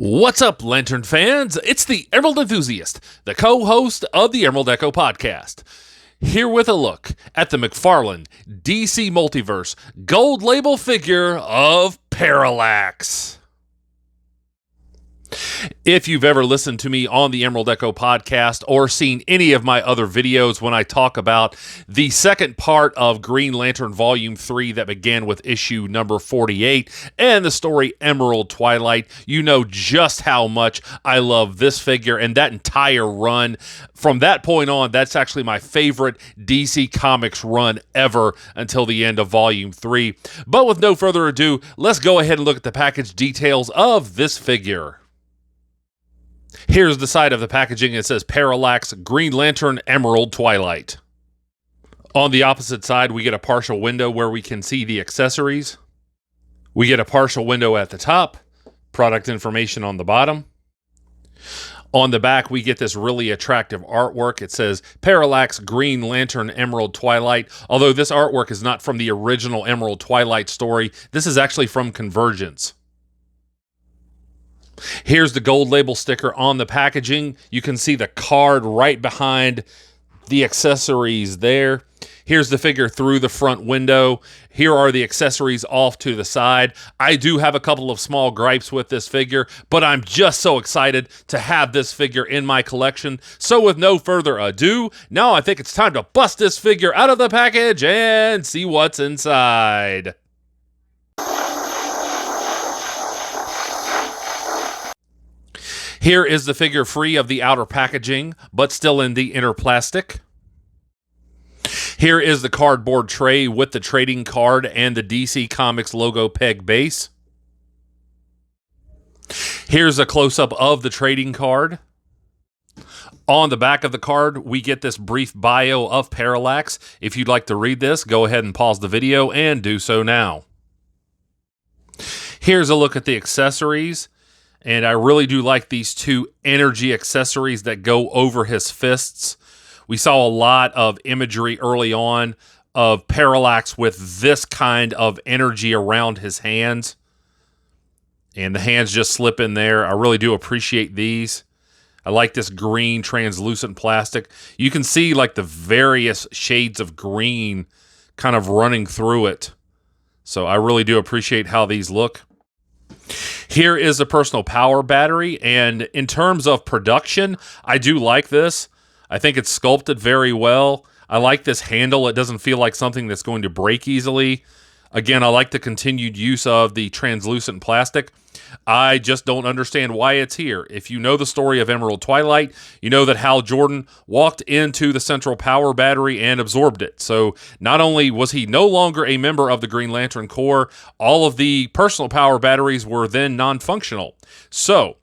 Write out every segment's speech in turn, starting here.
What's up, Lantern fans? It's the Emerald Enthusiast, the co-host of the Emerald Echo podcast. Here with a look at the McFarlane DC Multiverse gold label figure of Parallax. If you've ever listened to me on the Emerald Echo podcast or seen any of my other videos when I talk about the second part of Green Lantern Volume 3 that began with issue number 48 and the story Emerald Twilight, you know just how much I love this figure and that entire run. From that point on, that's actually my favorite DC Comics run ever until the end of Volume 3. But with no further ado, let's go ahead and look at the package details of this figure. Here's the side of the packaging. It says Parallax Green Lantern Emerald Twilight. On the opposite side, we get a partial window where we can see the accessories. We get a partial window at the top, product information on the bottom. On the back, we get this really attractive artwork. It says Parallax Green Lantern Emerald Twilight. Although this artwork is not from the original Emerald Twilight story, this is actually from Convergence. Here's the gold label sticker on the packaging. You can see the card right behind the accessories there. Here's the figure through the front window. Here are the accessories off to the side. I do have a couple of small gripes with this figure, but I'm just so excited to have this figure in my collection. So with no further ado, now I think it's time to bust this figure out of the package and see what's inside. Here is the figure free of the outer packaging, but still in the inner plastic. Here is the cardboard tray with the trading card and the DC Comics logo peg base. Here's a close-up of the trading card. On the back of the card, we get this brief bio of Parallax. If you'd like to read this, go ahead and pause the video and do so now. Here's a look at the accessories. And I really do like these two energy accessories that go over his fists. We saw a lot of imagery early on of Parallax with this kind of energy around his hands. And the hands just slip in there. I really do appreciate these. I like this green translucent plastic. You can see like the various shades of green kind of running through it. So I really do appreciate how these look. Here is the personal power battery, and in terms of production, I do like this. I think it's sculpted very well. I like this handle. It doesn't feel like something that's going to break easily. Again, I like the continued use of the translucent plastic. I just don't understand why it's here. If you know the story of Emerald Twilight, you know that Hal Jordan walked into the central power battery and absorbed it. So not only was he no longer a member of the Green Lantern Corps, all of the personal power batteries were then non-functional. So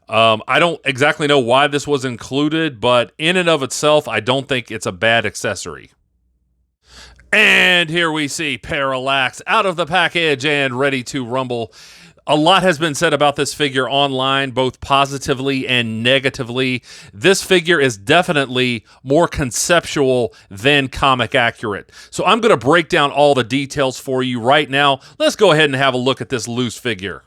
I don't exactly know why this was included, but in and of itself, I don't think it's a bad accessory. And here we see Parallax out of the package and ready to rumble. A lot has been said about this figure online, both positively and negatively. This figure is definitely more conceptual than comic accurate. So I'm going to break down all the details for you right now. Let's go ahead and have a look at this loose figure.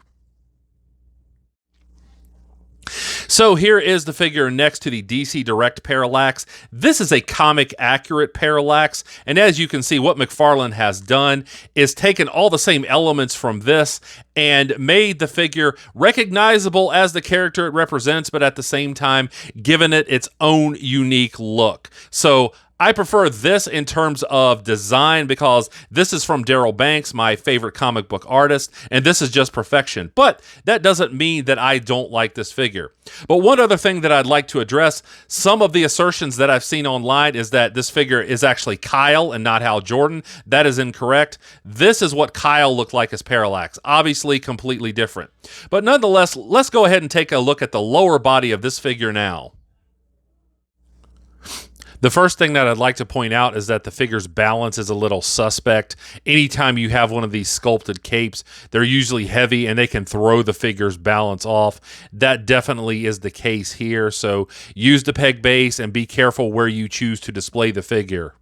So here is the figure next to the DC Direct Parallax. This is a comic accurate Parallax, and as you can see, what McFarlane has done is taken all the same elements from this and made the figure recognizable as the character it represents, but at the same time, given it its own unique look. So I prefer this in terms of design because this is from Darryl Banks, my favorite comic book artist, and this is just perfection. But that doesn't mean that I don't like this figure. But one other thing that I'd like to address, some of the assertions that I've seen online is that this figure is actually Kyle and not Hal Jordan. That is incorrect. This is what Kyle looked like as Parallax. Obviously completely different. But nonetheless, let's go ahead and take a look at the lower body of this figure now. The first thing that I'd like to point out is that the figure's balance is a little suspect. Anytime you have one of these sculpted capes, they're usually heavy and they can throw the figure's balance off. That definitely is the case here, so use the peg base and be careful where you choose to display the figure.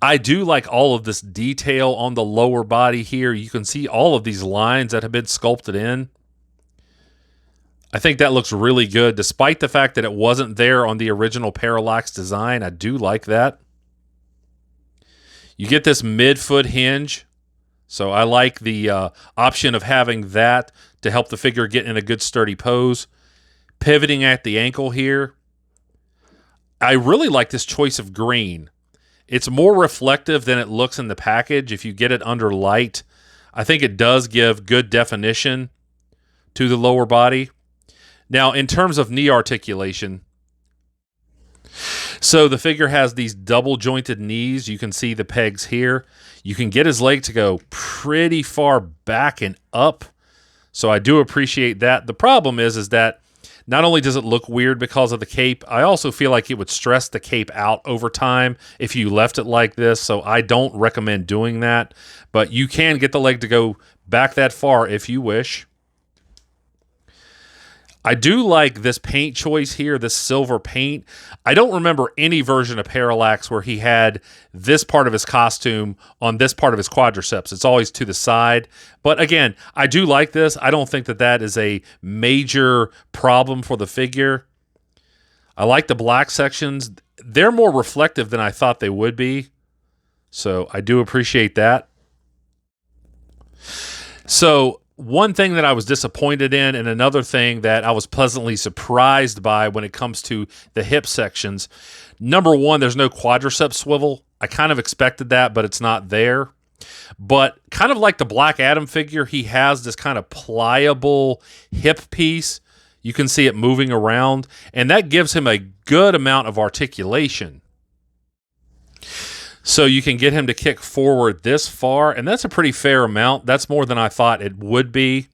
I do like all of this detail on the lower body here. You can see all of these lines that have been sculpted in. I think that looks really good, despite the fact that it wasn't there on the original Parallax design. I do like that. You get this mid-foot hinge, so I like the option of having that to help the figure get in a good sturdy pose. Pivoting at the ankle here. I really like this choice of green. It's more reflective than it looks in the package. If you get it under light, I think it does give good definition to the lower body. Now, in terms of knee articulation, so the figure has these double jointed knees. You can see the pegs here. You can get his leg to go pretty far back and up. So I do appreciate that. The problem is that not only does it look weird because of the cape, I also feel like it would stress the cape out over time if you left it like this, so I don't recommend doing that. But you can get the leg to go back that far if you wish. I do like this paint choice here, this silver paint. I don't remember any version of Parallax where he had this part of his costume on this part of his quadriceps. It's always to the side. But again, I do like this. I don't think that that is a major problem for the figure. I like the black sections. They're more reflective than I thought they would be. So I do appreciate that. So one thing that I was disappointed in, and another thing that I was pleasantly surprised by when it comes to the hip sections. Number one, there's no quadricep swivel. I kind of expected that, but it's not there. But kind of like the Black Adam figure, he has this kind of pliable hip piece. You can see it moving around, and that gives him a good amount of articulation. So you can get him to kick forward this far, and that's a pretty fair amount. That's more than I thought it would be.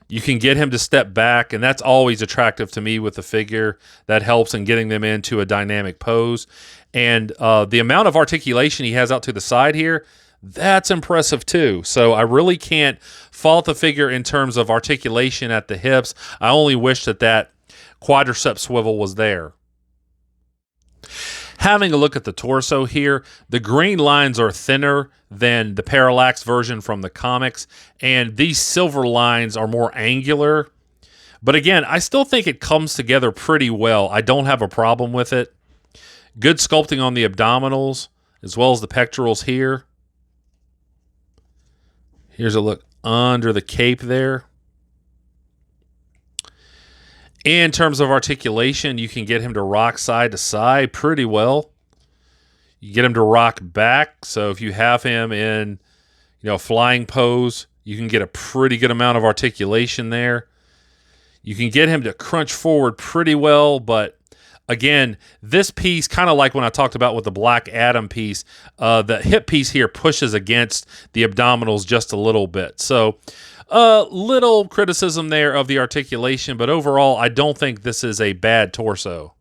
You can get him to step back, and that's always attractive to me with the figure. That helps in getting them into a dynamic pose. And the amount of articulation he has out to the side here, that's impressive too. So I really can't fault the figure in terms of articulation at the hips. I only wish that that quadricep swivel was there. Having a look at the torso here, the green lines are thinner than the Parallax version from the comics, and these silver lines are more angular. But again, I still think it comes together pretty well. I don't have a problem with it. Good sculpting on the abdominals, as well as the pectorals here. Here's a look under the cape there. In terms of articulation, you can get him to rock side to side pretty well. You get him to rock back. So if you have him in, flying pose, you can get a pretty good amount of articulation there. You can get him to crunch forward pretty well, but again, this piece, kind of like when I talked about with the Black Adam piece, the hip piece here pushes against the abdominals just a little bit. So a little criticism there of the articulation, but overall, I don't think this is a bad torso.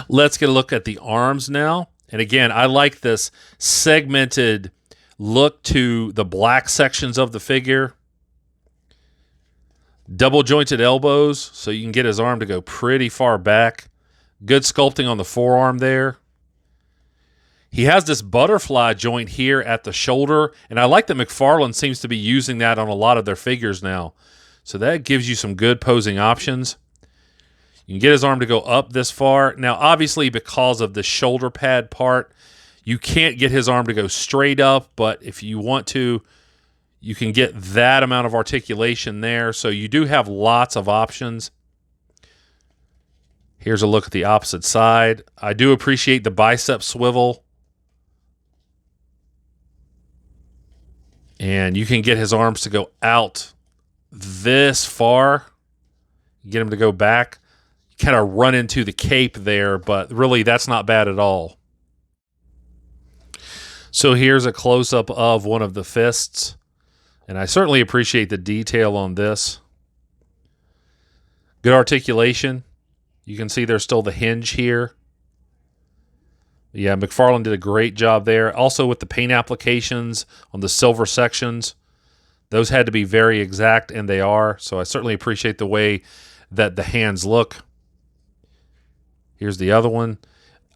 Let's get a look at the arms now. And again, I like this segmented look to the black sections of the figure. Double jointed elbows, so you can get his arm to go pretty far back. Good sculpting on the forearm there. He has this butterfly joint here at the shoulder, and I like that McFarlane seems to be using that on a lot of their figures now. So that gives you some good posing options. You can get his arm to go up this far. Now, obviously, because of the shoulder pad part, you can't get his arm to go straight up, but if you want to, you can get that amount of articulation there. So you do have lots of options. Here's a look at the opposite side. I do appreciate the bicep swivel. And you can get his arms to go out this far. Get him to go back. You kind of run into the cape there, but really that's not bad at all. So here's a close-up of one of the fists. And I certainly appreciate the detail on this. Good articulation. You can see there's still the hinge here. Yeah, McFarlane did a great job there. Also with the paint applications on the silver sections. Those had to be very exact, and they are. So I certainly appreciate the way that the hands look. Here's the other one.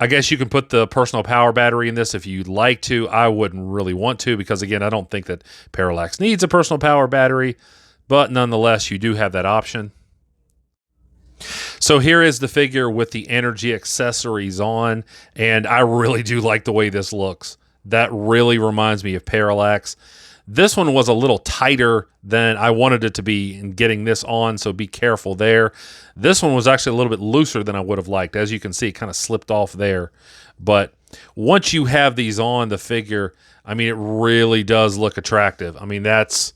I guess you can put the personal power battery in this if you'd like to. I wouldn't really want to because, again, I don't think that Parallax needs a personal power battery. but nonetheless, you do have that option. So here is the figure with the energy accessories on, and I really do like the way this looks. That really reminds me of Parallax. This one was a little tighter than I wanted it to be in getting this on, so be careful there. This one was actually a little bit looser than I would have liked. As you can see, it kind of slipped off there. But once you have these on the figure, I mean, it really does look attractive. I mean, that's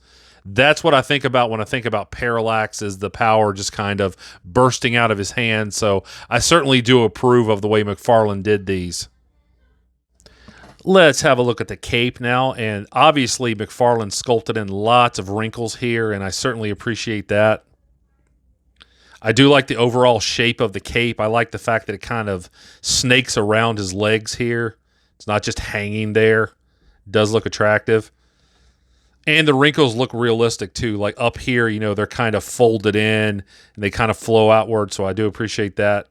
what I think about when I think about Parallax, is the power just kind of bursting out of his hand. So I certainly do approve of the way McFarlane did these. Let's have a look at the cape now, and obviously McFarlane sculpted in lots of wrinkles here, and I certainly appreciate that. I do like the overall shape of the cape. I like the fact that it kind of snakes around his legs here. It's not just hanging there. It does look attractive. And the wrinkles look realistic too. Like up here, you know, they're kind of folded in and they kind of flow outward, so I do appreciate that.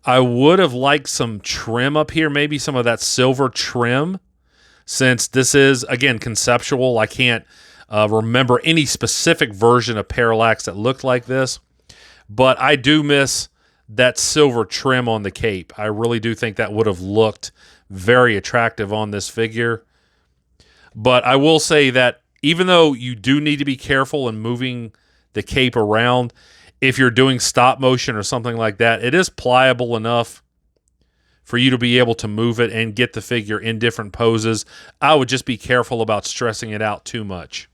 I would have liked some trim up here, maybe some of that silver trim, since this is, again, conceptual. I can't remember any specific version of Parallax that looked like this, but I do miss that silver trim on the cape. I really do think that would have looked very attractive on this figure. But I will say that even though you do need to be careful in moving the cape around, if you're doing stop motion or something like that, it is pliable enough for you to be able to move it and get the figure in different poses. I would just be careful about stressing it out too much.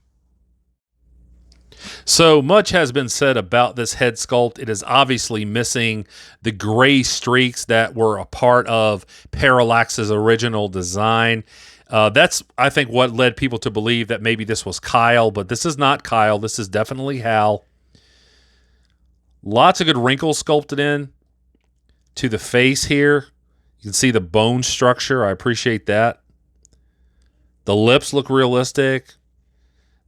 So much has been said about this head sculpt. It is obviously missing the gray streaks that were a part of Parallax's original design. That's, I think, what led people to believe that maybe this was Kyle, but this is not Kyle. This is definitely Hal. Lots of good wrinkles sculpted in to the face here. You can see the bone structure. I appreciate that. The lips look realistic.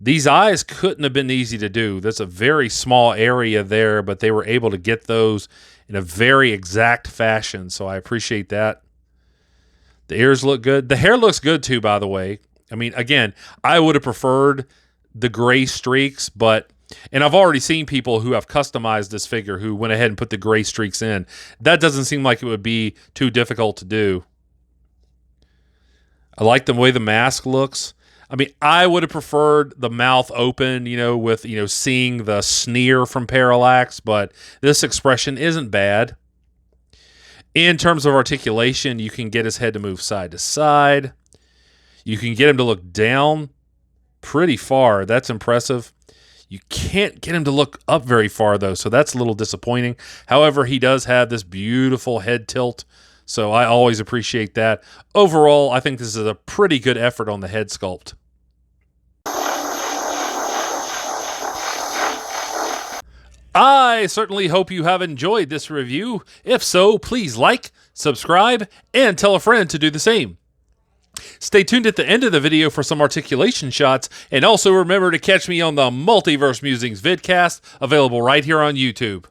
These eyes couldn't have been easy to do. That's a very small area there, but they were able to get those in a very exact fashion, so I appreciate that. The ears look good. The hair looks good too, by the way. I mean, again, I would have preferred the gray streaks, and I've already seen people who have customized this figure who went ahead and put the gray streaks in. That doesn't seem like it would be too difficult to do. I like the way the mask looks. I mean, I would have preferred the mouth open, you know, with, you know, seeing the sneer from Parallax, but this expression isn't bad. In terms of articulation, you can get his head to move side to side. You can get him to look down pretty far. That's impressive. You can't get him to look up very far, though, so that's a little disappointing. However, he does have this beautiful head tilt, so I always appreciate that. Overall, I think this is a pretty good effort on the head sculpt. I certainly hope you have enjoyed this review. If so, please like, subscribe, and tell a friend to do the same. Stay tuned at the end of the video for some articulation shots, and also remember to catch me on the Multiverse Musings vidcast, available right here on YouTube.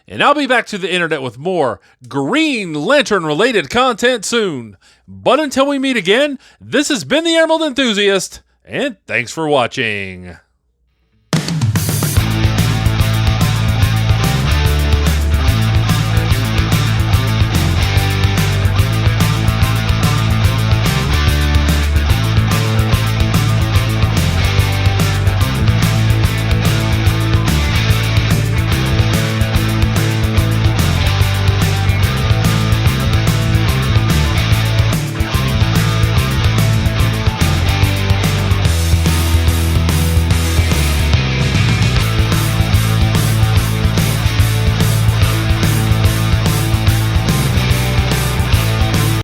And I'll be back to the internet with more Green Lantern-related content soon. But until we meet again, this has been the Emerald Enthusiast, and thanks for watching.